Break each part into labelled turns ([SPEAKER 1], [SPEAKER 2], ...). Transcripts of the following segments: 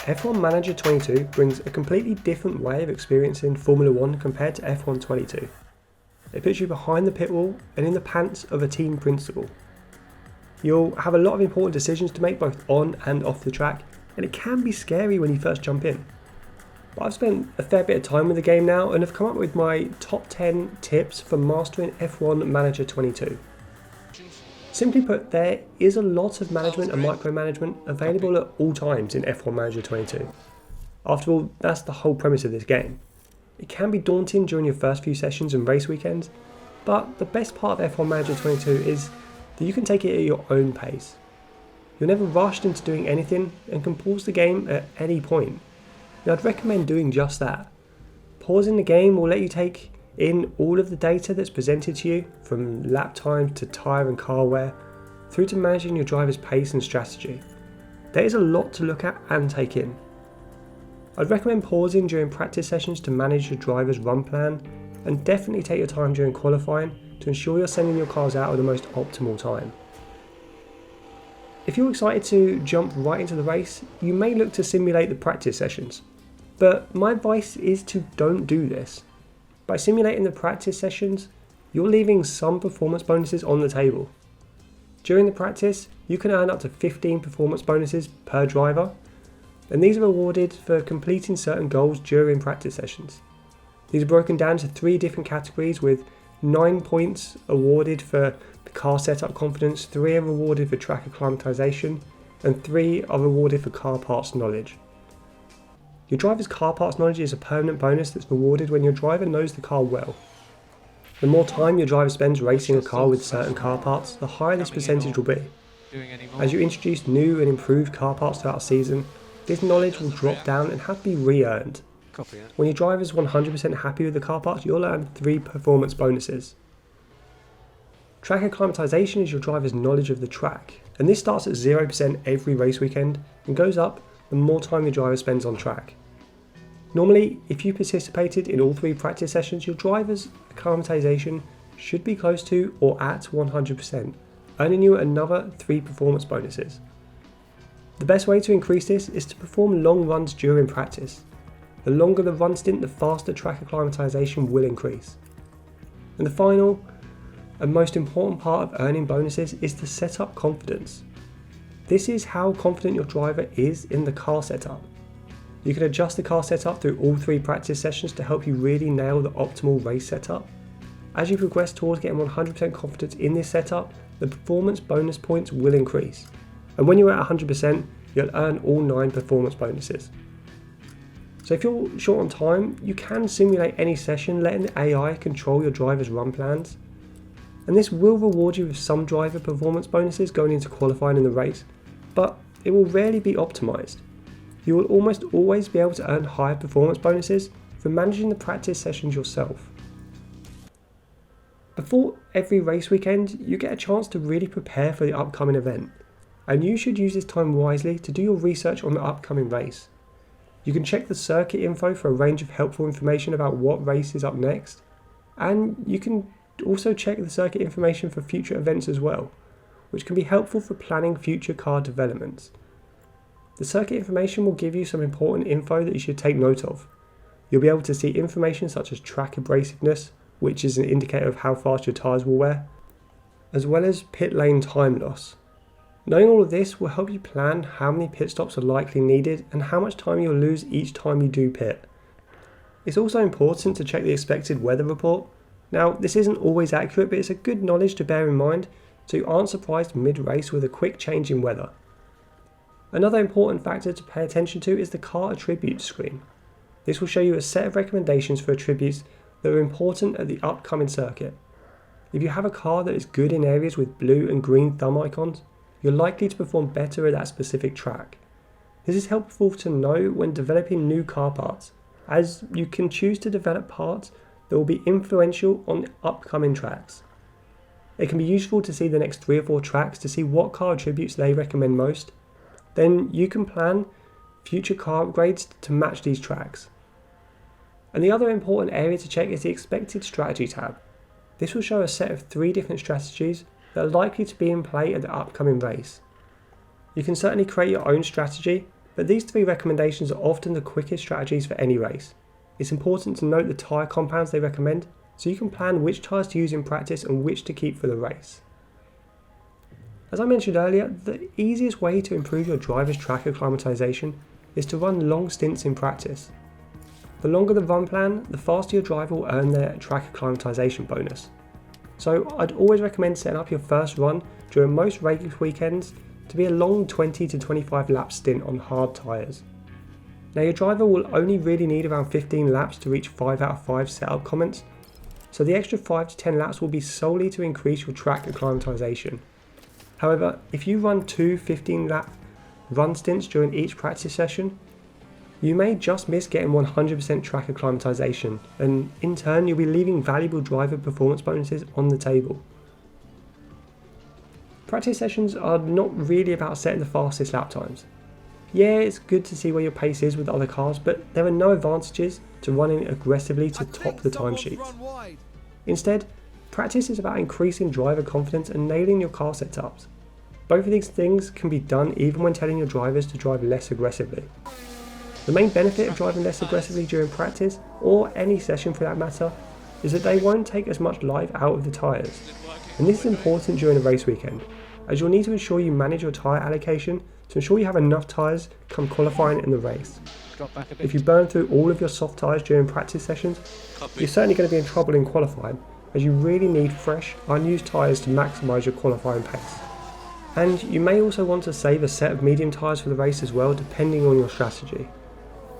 [SPEAKER 1] F1 Manager 22 brings a completely different way of experiencing Formula 1 compared to F1 22. It puts you behind the pit wall and in the pants of a team principal. You'll have a lot of important decisions to make both on and off the track, and it can be scary when you first jump in. But I've spent a fair bit of time with the game now and have come up with my top 10 tips for mastering F1 Manager 22. Simply put, there is a lot of management and micromanagement available at all times in F1 Manager 22. After all, that's the whole premise of this game. It can be daunting during your first few sessions and race weekends, but the best part of F1 Manager 22 is that you can take it at your own pace. You're never rushed into doing anything and can pause the game at any point. And I'd recommend doing just that. Pausing the game will let you take in all of the data that's presented to you, from lap time to tyre and car wear, through to managing your driver's pace and strategy. There is a lot to look at and take in. I'd recommend pausing during practice sessions to manage your driver's run plan, and definitely take your time during qualifying to ensure you're sending your cars out at the most optimal time. If you're excited to jump right into the race, you may look to simulate the practice sessions, but my advice is to don't do this. By simulating the practice sessions, you're leaving some performance bonuses on the table. During the practice, you can earn up to 15 performance bonuses per driver, and these are awarded for completing certain goals during practice sessions. These are broken down to 3 different categories, with 9 points awarded for the car setup confidence, 3 are awarded for track acclimatization, and 3 are awarded for car parts knowledge. Your driver's car parts knowledge is a permanent bonus that's rewarded when your driver knows the car well. The more time your driver spends racing a car with certain car parts, the higher this percentage will be. As you introduce new and improved car parts throughout a season, this knowledge will drop down and have to be re-earned. When your driver is 100% happy with the car parts, you'll earn 3 performance bonuses. Track acclimatization is your driver's knowledge of the track, and this starts at 0% every race weekend and goes up the more time your driver spends on track. Normally, if you participated in all 3 practice sessions, your driver's acclimatization should be close to or at 100%, earning you another 3 performance bonuses. The best way to increase this is to perform long runs during practice. The longer the run stint, the faster track acclimatization will increase. And the final and most important part of earning bonuses is the setup confidence. This is how confident your driver is in the car setup. You can adjust the car setup through all 3 practice sessions to help you really nail the optimal race setup. As you progress towards getting 100% confidence in this setup, the performance bonus points will increase. And when you're at 100%, you'll earn all 9 performance bonuses. So if you're short on time, you can simulate any session, letting the AI control your driver's run plans. And this will reward you with some driver performance bonuses going into qualifying in the race, but it will rarely be optimized. You will almost always be able to earn higher performance bonuses from managing the practice sessions yourself. Before every race weekend, you get a chance to really prepare for the upcoming event, and you should use this time wisely to do your research on the upcoming race. You can check the circuit info for a range of helpful information about what race is up next, and you can also check the circuit information for future events as well, which can be helpful for planning future car developments. The circuit information will give you some important info that you should take note of. You'll be able to see information such as track abrasiveness, which is an indicator of how fast your tyres will wear, as well as pit lane time loss. Knowing all of this will help you plan how many pit stops are likely needed and how much time you'll lose each time you do pit. It's also important to check the expected weather report. Now, this isn't always accurate, but it's a good knowledge to bear in mind so you aren't surprised mid-race with a quick change in weather. Another important factor to pay attention to is the car attributes screen. This will show you a set of recommendations for attributes that are important at the upcoming circuit. If you have a car that is good in areas with blue and green thumb icons, you're likely to perform better at that specific track. This is helpful to know when developing new car parts, as you can choose to develop parts that will be influential on the upcoming tracks. It can be useful to see the next 3 or 4 tracks to see what car attributes they recommend most. Then you can plan future car upgrades to match these tracks. And the other important area to check is the expected strategy tab. This will show a set of 3 different strategies that are likely to be in play at the upcoming race. You can certainly create your own strategy, But these 3 recommendations are often the quickest strategies for any race. It's important to note the tyre compounds they recommend, so you can plan which tyres to use in practice and which to keep for the race. As I mentioned earlier, the easiest way to improve your driver's track acclimatization is to run long stints in practice. The longer the run plan, the faster your driver will earn their track acclimatization bonus. So I'd always recommend setting up your first run during most race weekends to be a long 20 to 25 lap stint on hard tyres. Now your driver will only really need around 15 laps to reach 5 out of 5 setup comments, so the extra 5 to 10 laps will be solely to increase your track acclimatization. However, if you run 2 15 lap run stints during each practice session, you may just miss getting 100% track acclimatization, and in turn you'll be leaving valuable driver performance bonuses on the table. Practice sessions are not really about setting the fastest lap times. Yeah, it's good to see where your pace is with other cars, but there are no advantages to running aggressively to top the timesheets. Instead, practice is about increasing driver confidence and nailing your car setups. Both of these things can be done even when telling your drivers to drive less aggressively. The main benefit of driving less aggressively during practice, or any session for that matter, is that they won't take as much life out of the tyres. And this is important during a race weekend, as you'll need to ensure you manage your tyre allocation to ensure you have enough tyres come qualifying in the race. If you burn through all of your soft tyres during practice sessions, you're certainly going to be in trouble in qualifying, as you really need fresh, unused tyres to maximise your qualifying pace. And you may also want to save a set of medium tyres for the race as well, depending on your strategy.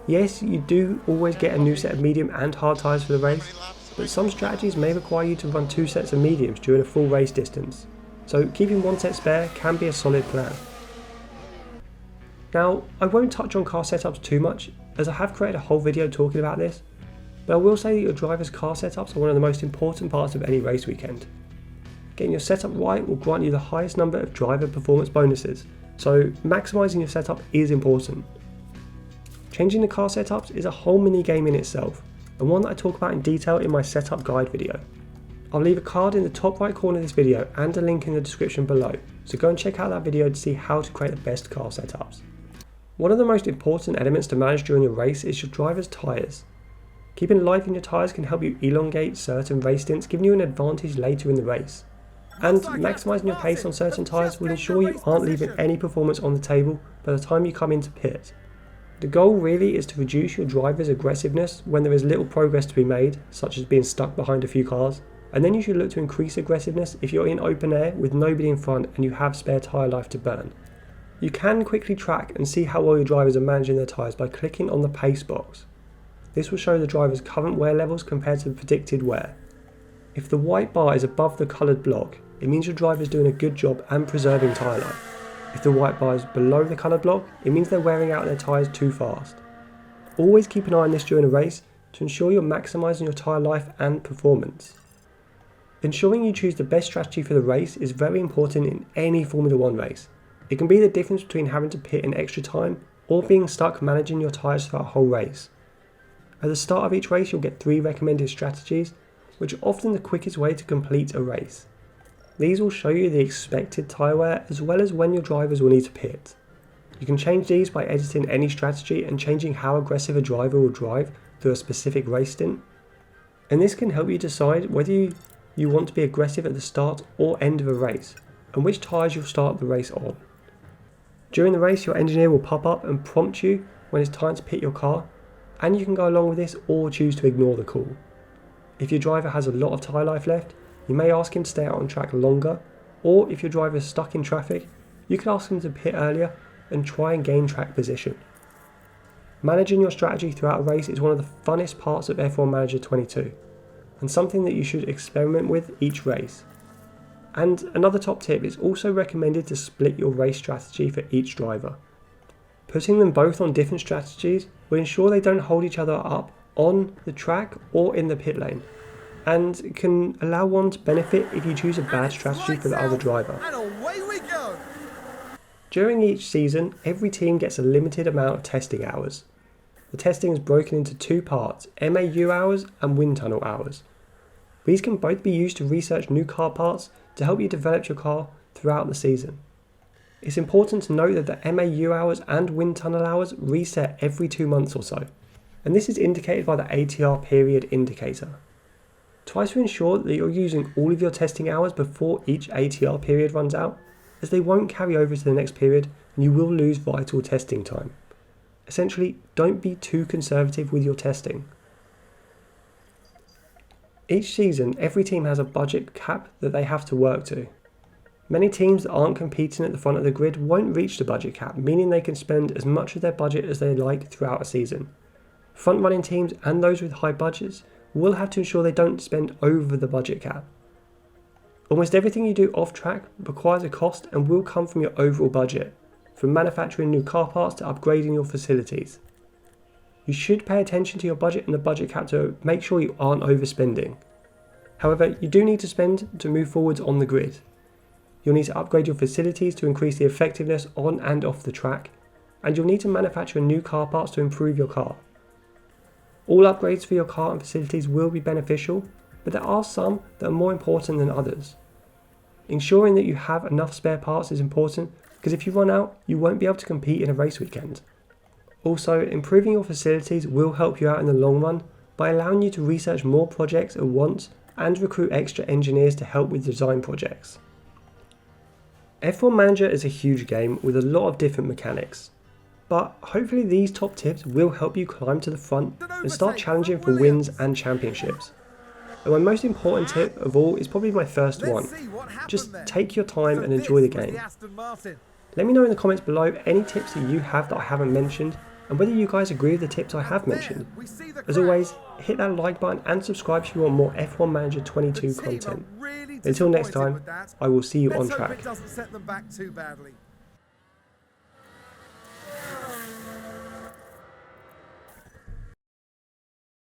[SPEAKER 1] Yes, you do always get a new set of medium and hard tyres for the race, but some strategies may require you to run 2 sets of mediums during a full race distance, so keeping 1 set spare can be a solid plan. Now, I won't touch on car setups too much, as I have created a whole video talking about this, but I will say that your driver's car setups are one of the most important parts of any race weekend. Getting your setup right will grant you the highest number of driver performance bonuses, so maximising your setup is important. Changing the car setups is a whole mini game in itself, and one that I talk about in detail in my setup guide video. I'll leave a card in the top right corner of this video and a link in the description below, so go and check out that video to see how to create the best car setups. One of the most important elements to manage during your race is your driver's tyres. Keeping life in your tyres can help you elongate certain race stints, giving you an advantage later in the race. And maximising your pace on certain tyres will ensure you aren't leaving any performance on the table by the time you come into pit. The goal really is to reduce your driver's aggressiveness when there is little progress to be made, such as being stuck behind a few cars, and then you should look to increase aggressiveness if you're in open air with nobody in front and you have spare tyre life to burn. You can quickly track and see how well your drivers are managing their tyres by clicking on the pace box. This will show the driver's current wear levels compared to the predicted wear. If the white bar is above the coloured block, it means your driver is doing a good job and preserving tyre life. If the white bar is below the coloured block, it means they're wearing out their tyres too fast. Always keep an eye on this during a race to ensure you're maximising your tyre life and performance. Ensuring you choose the best strategy for the race is very important in any Formula 1 race. It can be the difference between having to pit in extra time or being stuck managing your tyres throughout a whole race. At the start of each race you'll get 3 recommended strategies, which are often the quickest way to complete a race. These will show you the expected tyre wear as well as when your drivers will need to pit. You can change these by editing any strategy and changing how aggressive a driver will drive through a specific race stint. And this can help you decide whether you want to be aggressive at the start or end of a race, and which tyres you'll start the race on. During the race your engineer will pop up and prompt you when it's time to pit your car, and you can go along with this or choose to ignore the call. If your driver has a lot of tyre life left, you may ask him to stay out on track longer, or if your driver is stuck in traffic, you can ask him to pit earlier and try and gain track position. Managing your strategy throughout a race is one of the funnest parts of F1 Manager 22, and something that you should experiment with each race. And another top tip, it's also recommended to split your race strategy for each driver. Putting them both on different strategies will ensure they don't hold each other up on the track or in the pit lane, and can allow one to benefit if you choose a bad strategy for the other driver.
[SPEAKER 2] And away we go!
[SPEAKER 1] During each season, every team gets a limited amount of testing hours. The testing is broken into 2 parts, MAU hours and wind tunnel hours. These can both be used to research new car parts to help you develop your car throughout the season. It's important to note that the MAU hours and wind tunnel hours reset every 2 months or so, and this is indicated by the ATR period indicator. Try to ensure that you're using all of your testing hours before each ATR period runs out, as they won't carry over to the next period and you will lose vital testing time. Essentially, don't be too conservative with your testing. Each season, every team has a budget cap that they have to work to. Many teams that aren't competing at the front of the grid won't reach the budget cap, meaning they can spend as much of their budget as they like throughout a season. Front-running teams and those with high budgets will have to ensure they don't spend over the budget cap. Almost everything you do off-track requires a cost and will come from your overall budget, from manufacturing new car parts to upgrading your facilities. You should pay attention to your budget and the budget cap to make sure you aren't overspending. However, you do need to spend to move forwards on the grid. You'll need to upgrade your facilities to increase the effectiveness on and off the track, and you'll need to manufacture new car parts to improve your car. All upgrades for your car and facilities will be beneficial, but there are some that are more important than others. Ensuring that you have enough spare parts is important, because if you run out, you won't be able to compete in a race weekend. Also, improving your facilities will help you out in the long run by allowing you to research more projects at once and recruit extra engineers to help with design projects. F1 Manager is a huge game with a lot of different mechanics, but hopefully these top tips will help you climb to the front and start challenging for wins and championships. And my most important tip of all is probably my first one. Just take your time and enjoy the game. Let me know in the comments below any tips that you have that I haven't mentioned, and whether you guys agree with the tips I have mentioned. As always, hit that like button and subscribe if you want more F1 Manager 22 content. Until next time, I will see you on track.